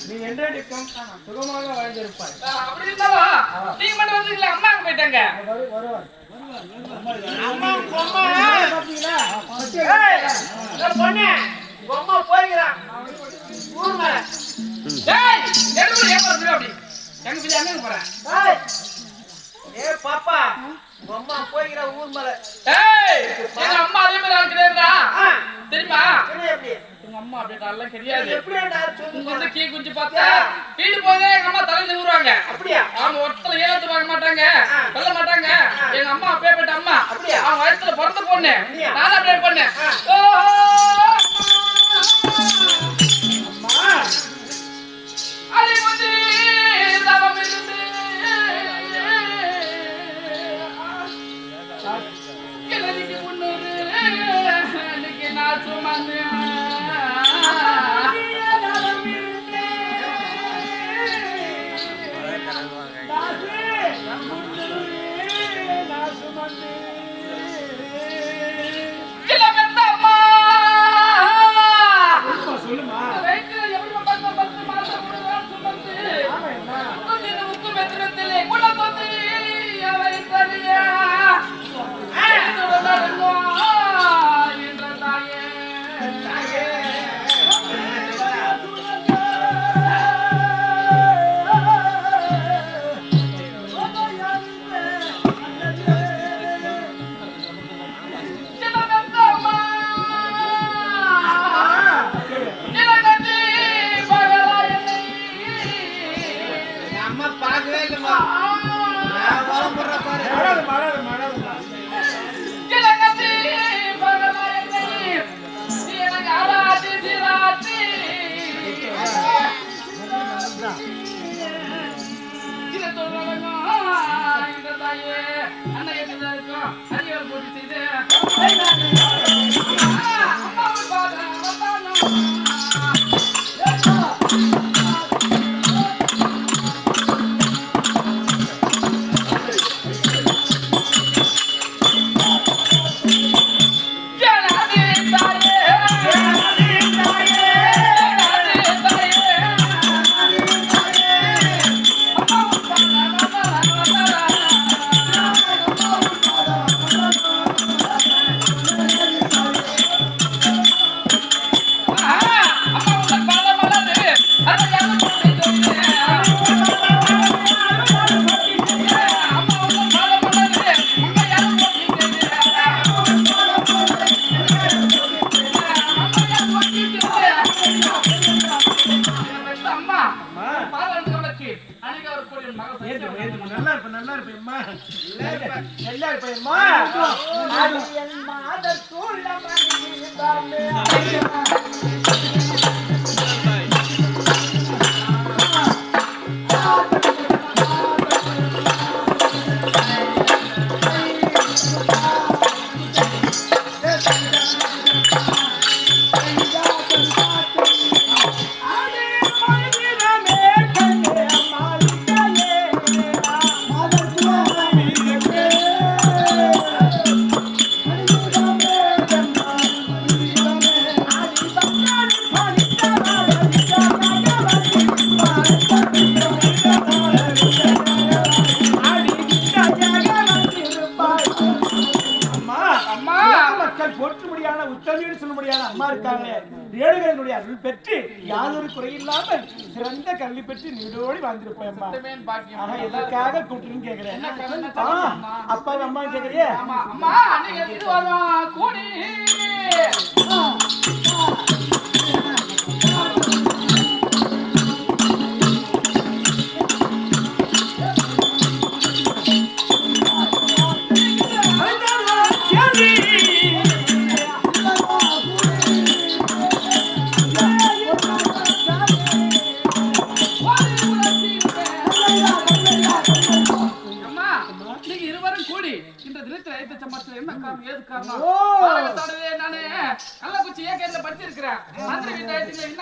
நீ என்றெடுக்கும் சுகமாக வாழ்ந்திருப்பாய். அப்படி இருந்தாலும் நீங்க மட்டும் வந்துருக்கீங்க, அம்மா அங்க போயிட்டாங்க. அம்மா பொம்மா பாத்தீங்களா? ஏய் பொண்ணே பொம்மா போயிறான் ஊர்ல. டேய் எதுக்கு ஏமாத்துற அப்படி? எங்க போய் எங்க போறேன்? டேய் ஏ பாப்பா பொம்மா போயிறா ஊர் மேல. டேய் எங்க அம்மா அதே மாதிரி ஆள் கிடையாதுடா. தெரியுமா? எப்படி எங்க அம்மா அப்படி நல்லா கிடையாது. எப்படிடா சொல்லுங்க. வந்து கீ குஞ்சி பார்த்தா வீடு போதே எங்க அம்மா தலையில ஊறுவாங்க. அப்படியே அவங்க ஒருத்தல ஏலத்து வாங்க மாட்டாங்க, சொல்ல மாட்டாங்க. எங்க அம்மா அப்பேப்பட்ட அம்மா. அவங்க வயித்துல பிறந்த பொண்ணு. நான் அப்படியே பண்ணேன். அம்மா அடி வந்து தவம் இருந்து கிளதிக்கு முன்னூறு அன்னைக்கு நான் சுமந்து பெற்று யாதொரு குறையில்லாமல் சிறந்த கல்வி பெற்று நீடோடி வாழ்ந்திருப்பேன். எதற்காக கூட்டுன்னு கேக்குறேன். அப்பா அம்மா கேக்குறியே.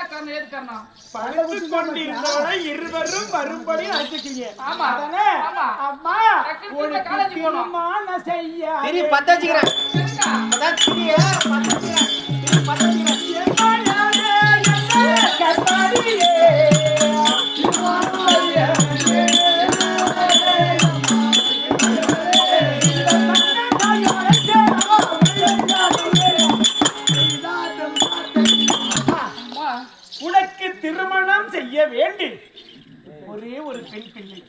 காரணம் ஏது காரணம் படுத்து கொண்டிருந்தவரை இருவரும் மறுபடி அழைச்சிட்டீங்க. ஆமா. அதானே? ஆமா. அம்மா டக்குனு உனக்கு காலேஜ் போனோம். திருமணம் செய்ய திரி பத்த வச்சுக்கிறேன் சரிக்கா? அதான் திரிய பத்த வச்சுக்கிறேன் திரி பத்த வச்சுக்கிறேன் அம்மா உனக்கு திருமணம் செய்ய வேண்டி ஒரே ஒரு பெண் பிள்ளை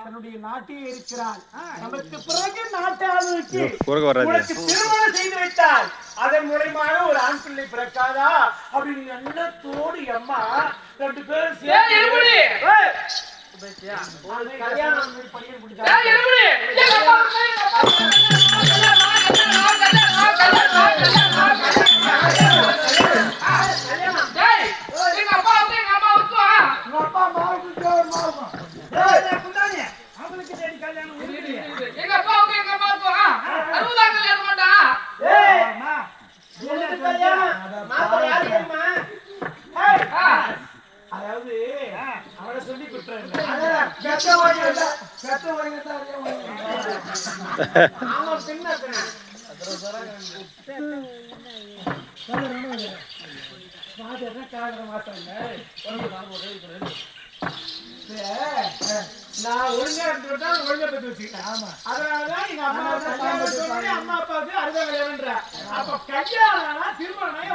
தன்னுடைய நாட்டில் இருக்கிறாள். நமக்கு பிறகு நாட்டு ஆளுக்கு உனக்கு திருமணம் செய்து வைத்தால் அதன் மூலமாக ஒரு ஆண் பிள்ளை பிறக்காதா அப்படின்னு எண்ணத்தோடு அம்மா 2 பேரும் ஏய் எலும்புடி கல்யாணம் பையன் பிடிச்சா ஏய் எலும்புடி எங்க அப்பா எங்க அப்பா வந்து எங்க அம்மா வந்து உங்க அப்பா மாவுக்கு ஒரு மாவுமா ஏய் குண்டானே அவங்களுக்கு தேடி கல்யாணம் எங்க அப்பா வந்து எங்க அம்மா வந்து 60 கல்யாணம் பண்ணா ஏய் அம்மா உனக்கு கல்யாணம் மாப்பிள்ளை யாரு தெரியுமா ஏய் அதாவது அவளை சொல்லி குடுறேன் கெட்ட ஓடிட்டா ஆமா பின்ன பின்ன நான் ஒழுங்கா இருந்துட்டா ஒழுங்கா பத்தி வச்சுக்கிட்டேன். ஆமா அதனாலதான் எங்க அம்மா அம்மா அப்பாவுக்கு அறுபது கல்யாணம்ன்ற அப்ப கல்யாணம் திருமணம்